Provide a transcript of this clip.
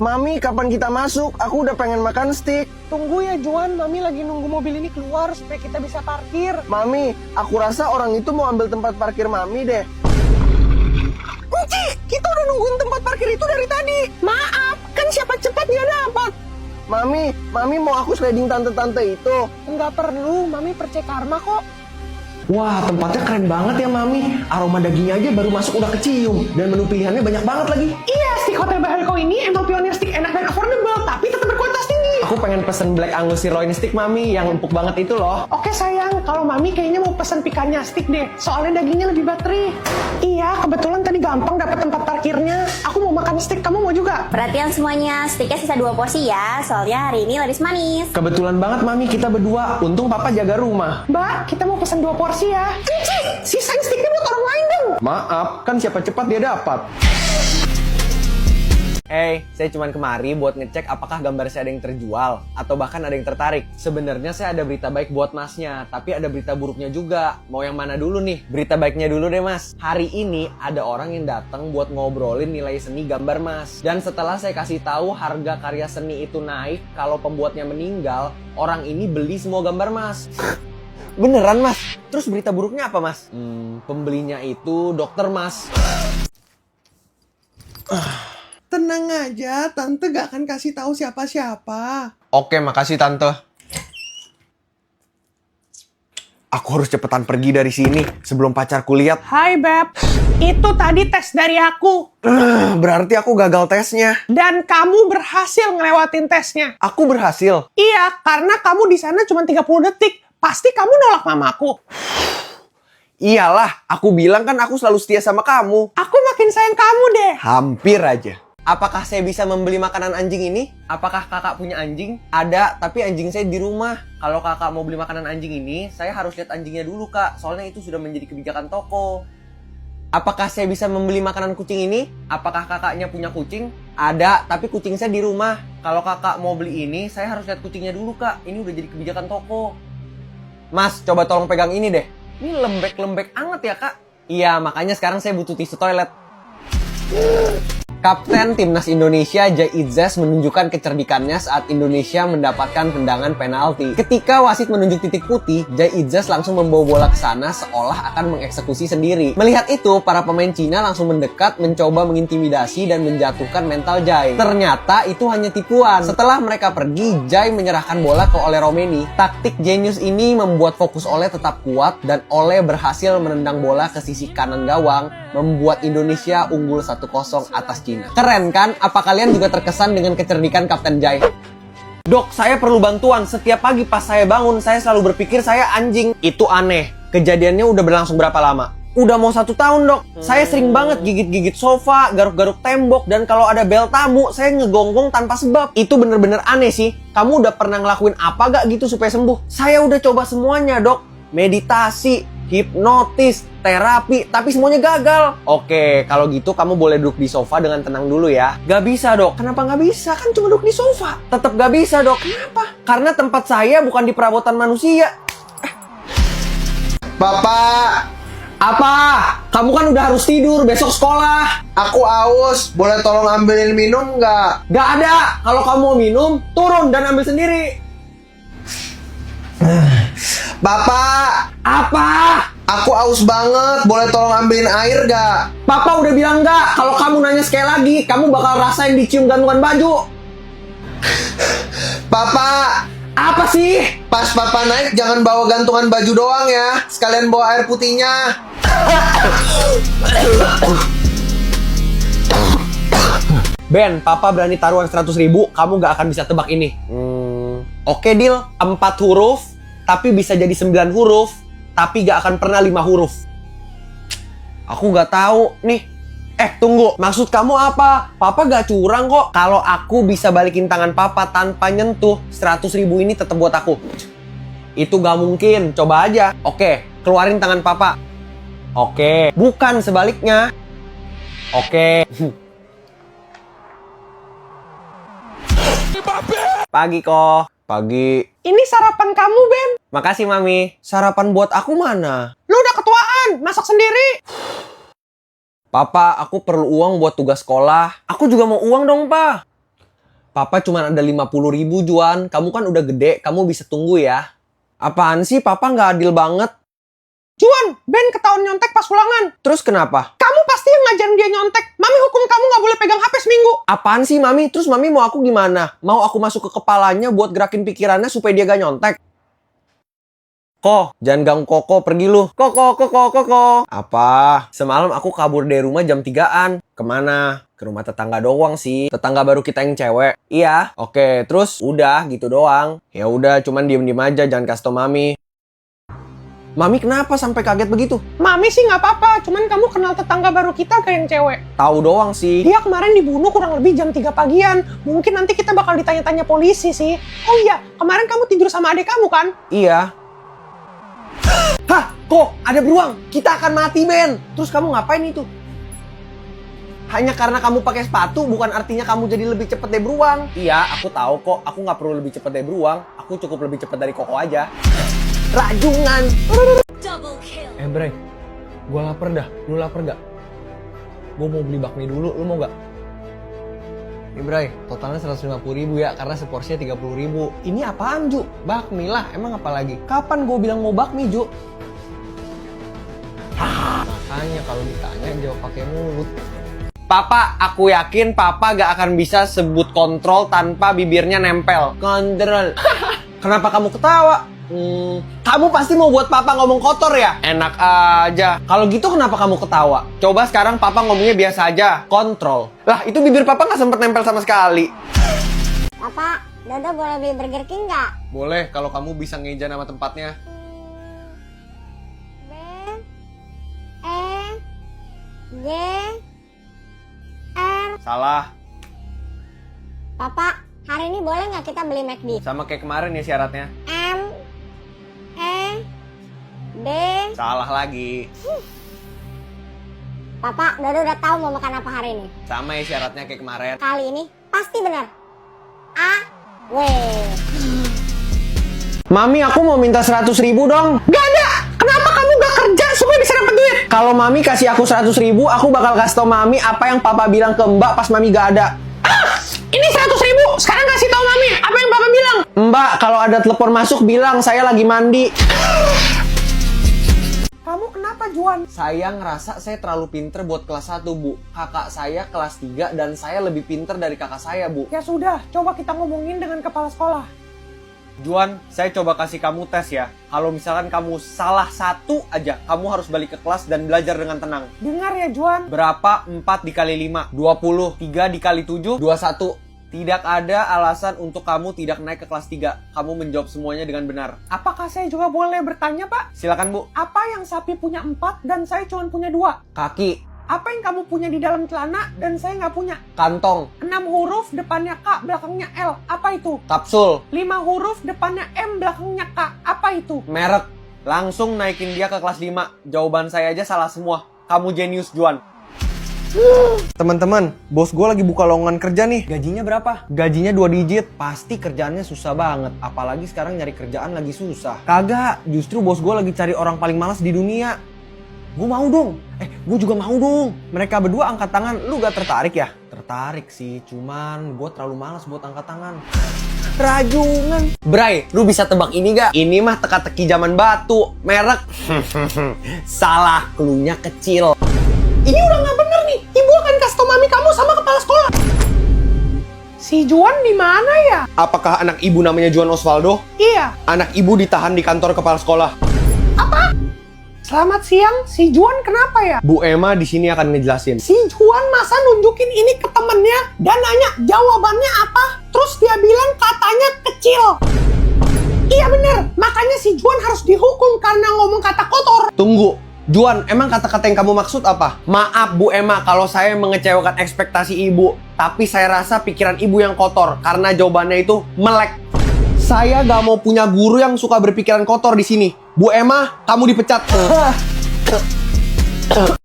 Mami, kapan kita masuk? Aku udah pengen makan steak. Tunggu ya Juan, Mami lagi nunggu mobil ini keluar supaya kita bisa parkir. Mami, aku rasa orang itu mau ambil tempat parkir Mami deh. Kunci, kita udah nungguin tempat parkir itu dari tadi. Maaf, kan siapa cepat nggak dapat. Mami mau aku sliding tante-tante itu. Nggak perlu, Mami percaya karma kok. Wah, tempatnya keren banget ya, Mami. Aroma dagingnya aja baru masuk udah kecium. Dan menu pilihannya banyak banget lagi. Iya, steak Hotel Bahariko ini emang pionir steak enak dan affordable, tapi tetap berkualitas tinggi. Aku pengen pesen Black Angus sirloin steak, Mami, yang empuk banget itu loh. Oke sayang, kalau Mami kayaknya mau pesan picanha stick deh, soalnya dagingnya lebih bateri. Iya, kebetulan tadi gampang dapat tempat parkirnya. Aku mau makan steak, kamu mau juga? Perhatian semuanya, steaknya sisa 2 porsi ya, soalnya hari ini laris manis. Kebetulan banget, Mami, kita berdua. Untung Papa jaga rumah. Mbak, kita mau pesan 2 porsi ya. Kunci, sisain steaknya buat orang lain dong. Maaf, kan siapa cepat dia dapat. Saya cuman kemari buat ngecek apakah gambar saya ada yang terjual atau bahkan ada yang tertarik. Sebenarnya saya ada berita baik buat masnya, tapi ada berita buruknya juga. Mau yang mana dulu nih? Berita baiknya dulu deh, Mas. Hari ini ada orang yang datang buat ngobrolin nilai seni gambar Mas. Dan setelah saya kasih tahu harga karya seni itu naik kalau pembuatnya meninggal, orang ini beli semua gambar Mas. Beneran Mas? Terus berita buruknya apa Mas? Pembelinya itu dokter Mas. Tenang aja, Tante gak akan kasih tahu siapa-siapa. Oke, makasih Tante. Aku harus cepetan pergi dari sini sebelum pacarku lihat. Hai Beb, itu tadi tes dari aku. Berarti aku gagal tesnya. Dan kamu berhasil ngelewatin tesnya. Aku berhasil. Iya, karena kamu di sana cuma 30 detik. Pasti kamu nolak mamaku. Iyalah, aku bilang kan aku selalu setia sama kamu. Aku makin sayang kamu deh. Hampir aja. Apakah saya bisa membeli makanan anjing ini? Apakah kakak punya anjing? Ada, tapi anjing saya di rumah. Kalau kakak mau beli makanan anjing ini, saya harus lihat anjingnya dulu kak. Soalnya itu sudah menjadi kebijakan toko. Apakah saya bisa membeli makanan kucing ini? Apakah kakaknya punya kucing? Ada, tapi kucing saya di rumah. Kalau kakak mau beli ini, saya harus lihat kucingnya dulu kak. Ini udah jadi kebijakan toko. Mas, coba tolong pegang ini deh. Ini lembek-lembek anget ya kak? Iya, makanya sekarang saya butuh tisu toilet. Kapten Timnas Indonesia Jai Itzes menunjukkan kecerdikannya saat Indonesia mendapatkan tendangan penalti. Ketika wasit menunjuk titik putih, Jai Itzes langsung membawa bola ke sana seolah akan mengeksekusi sendiri. Melihat itu, para pemain Cina langsung mendekat, mencoba mengintimidasi dan menjatuhkan mental Jai. Ternyata itu hanya tipuan. Setelah mereka pergi, Jai menyerahkan bola ke Ole Romeni. Taktik jenius ini membuat fokus Ole tetap kuat dan Ole berhasil menendang bola ke sisi kanan gawang, membuat Indonesia unggul 1-0 atas Cina. Keren kan? Apa kalian juga terkesan dengan kecerdikan Kapten Jai? Dok, saya perlu bantuan. Setiap pagi pas saya bangun, saya selalu berpikir saya anjing. Itu aneh. Kejadiannya udah berlangsung berapa lama? Udah mau 1 tahun dok. Saya sering banget gigit-gigit sofa, garuk-garuk tembok, dan kalau ada bel tamu, saya ngegonggong tanpa sebab. Itu bener-bener aneh sih. Kamu udah pernah ngelakuin apa gak gitu supaya sembuh? Saya udah coba semuanya dok. Meditasi, hipnotis, terapi, tapi semuanya gagal. Oke, kalau gitu kamu boleh duduk di sofa dengan tenang dulu ya. Gak bisa dok. Kenapa gak bisa? Kan cuma duduk di sofa. Tetap gak bisa dok. Kenapa? Karena tempat saya bukan di perabotan manusia. Bapak, Apa? Kamu kan udah harus tidur, besok sekolah. aku aus. Boleh tolong ambilin minum nggak? Gak ada. Kalau kamu mau minum, turun dan ambil sendiri. Bapak, Apa? aku aus banget. Boleh tolong ambilin air nggak? Papa udah bilang gak. Kalau kamu nanya sekali lagi, kamu bakal rasain dicium gantungan baju. Bapak, Apa sih? pas papa naik jangan bawa gantungan baju doang ya. Sekalian bawa air putihnya. Ben, papa berani taruhan 100.000, kamu gak akan bisa tebak ini. Oke deal, 4 huruf, tapi bisa jadi 9 huruf, tapi gak akan pernah 5 huruf. Aku gak tahu nih. Tunggu, maksud kamu apa? Papa gak curang kok. Kalau aku bisa balikin tangan papa tanpa nyentuh, 100.000 ini tetap buat aku. Itu gak mungkin, coba aja. Oke, keluarin tangan papa. Oke, bukan sebaliknya. Oke. Pagi kok. Pagi. Ini sarapan kamu, Ben. Makasih mami. Sarapan buat aku mana? Lu udah ketuaan, masak sendiri. Papa, aku perlu uang buat tugas sekolah. Aku juga mau uang dong, Pa. Papa cuma ada 50.000, Juan. Kamu kan udah gede, kamu bisa tunggu ya. Apaan sih, Papa nggak adil banget. Juan, Ben ketahuan nyontek pas ulangan. Terus kenapa? Kamu pasti yang ngajarin dia nyontek. Mami hukum kamu nggak boleh pegang HP seminggu. Apaan sih, Mami? Terus Mami mau aku gimana? Mau aku masuk ke kepalanya buat gerakin pikirannya supaya dia gak nyontek? Kok, jangan ganggu Koko, pergi lu. Koko. Apa? Semalam aku kabur dari rumah jam 3-an. Kemana? Ke rumah tetangga doang sih. Tetangga baru kita yang cewek. Iya. Oke, terus udah gitu doang. Ya udah, cuman diem-diem aja, jangan kasih tau Mami. Mami kenapa sampai kaget begitu? Mami sih nggak apa-apa, cuman kamu kenal tetangga baru kita kayak yang cewek. Tahu doang sih. Dia kemarin dibunuh kurang lebih jam 3 pagian. Mungkin nanti kita bakal ditanya-tanya polisi sih. Oh iya, kemarin kamu tidur sama adik kamu kan? Iya. Hah? Kok? Ada beruang? Kita akan mati, Ben. Terus kamu ngapain itu? Hanya karena kamu pakai sepatu, bukan artinya kamu jadi lebih cepat dari beruang. Iya, aku tahu kok. Aku nggak perlu lebih cepat dari beruang. Aku cukup lebih cepat dari Koko aja. Rajungan. Bray, gue lapar dah. Lu lapar gak? Gue mau beli bakmi dulu, lu mau gak? Nih Bray, totalnya 150.000 ya, karena seporsinya 30.000. Ini apaan, Ju? Bakmi lah, emang apa lagi? Kapan gue bilang mau bakmi, Ju? Makanya kalau ditanya jawab pakai mulut. Papa, aku yakin Papa gak akan bisa sebut kontrol tanpa bibirnya nempel. Kontrol. Kenapa kamu ketawa? Kamu pasti mau buat Papa ngomong kotor ya? Enak aja. Kalau gitu kenapa kamu ketawa? Coba sekarang Papa ngomongnya biasa aja. Kontrol. Lah, itu bibir Papa nggak sempet nempel sama sekali. Papa, Dodo boleh beli Burger King nggak? Boleh, kalau kamu bisa ngeja nama tempatnya. B, E, G, R. Salah. Papa, hari ini boleh nggak kita beli McD? Sama kayak kemarin ya syaratnya. M, E, D. Salah lagi. Papa, Dodo udah tahu mau makan apa hari ini. Sama ya syaratnya kayak kemarin. Kali ini pasti benar. A, W. Mami, aku mau minta 100.000 dong. Gak ada! Kenapa kamu gak kerja supaya bisa dapat duit? Kalau Mami kasih aku 100.000, aku bakal kasih tau Mami apa yang Papa bilang ke Mbak pas Mami gak ada. Ini 100.000, sekarang kasih tahu Mami apa yang Papa bilang. Mbak, kalau ada telepon masuk bilang saya lagi mandi. Kamu kenapa, Juan? Saya ngerasa saya terlalu pinter buat kelas 1, Bu. Kakak saya kelas 3 dan saya lebih pinter dari kakak saya, Bu. Ya sudah, coba kita ngomongin dengan kepala sekolah. Juan, saya coba kasih kamu tes ya. Kalau misalkan kamu salah satu aja, kamu harus balik ke kelas dan belajar dengan tenang. Dengar ya, Juan. Berapa 4 dikali 5? 20. 3 dikali 7? 21. Tidak ada alasan untuk kamu tidak naik ke kelas 3. Kamu menjawab semuanya dengan benar. Apakah saya juga boleh bertanya, Pak? Silakan, Bu. Apa yang sapi punya 4 dan saya cuma punya 2? Kaki, Apa yang kamu punya di dalam celana dan saya nggak punya? kantong, 6 huruf, depannya K, belakangnya L. Apa itu? kapsul, 5 huruf, depannya M, belakangnya K. Apa itu? merek. Langsung naikin dia ke kelas 5. Jawaban saya aja salah semua. Kamu jenius, Juan. Teman-teman, bos gue lagi buka lowongan kerja nih. Gajinya berapa? Gajinya 2 digit. Pasti kerjaannya susah banget. Apalagi sekarang nyari kerjaan lagi susah. Kagak, justru bos gue lagi cari orang paling malas di dunia. Gue mau dong. Gue juga mau dong. Mereka berdua angkat tangan. Lu gak tertarik ya? Tertarik sih, cuman gue terlalu malas buat angkat tangan. Rajungan. Bray, lu bisa tebak ini gak? Ini mah teka-teki zaman batu. Merek. Salah, cluenya kecil. Ini udah nggak bener nih. Ibu akan kasih tau Mami kamu sama kepala sekolah. Si Juan di mana ya? Apakah anak ibu namanya Juan Osvaldo? Iya. Anak ibu ditahan di kantor kepala sekolah. Selamat siang. Si Juan kenapa ya? Bu Emma di sini akan ngejelasin. Si Juan masa nunjukin ini ke temennya dan nanya jawabannya apa? Terus dia bilang katanya kecil. Iya bener. Makanya si Juan harus dihukum karena ngomong kata kotor. Tunggu, Juan, emang kata-kata yang kamu maksud apa? Maaf Bu Emma kalau saya mengecewakan ekspektasi ibu. Tapi saya rasa pikiran ibu yang kotor karena jawabannya itu melek. Saya gak mau punya guru yang suka berpikiran kotor di sini. Bu Emma, kamu dipecat.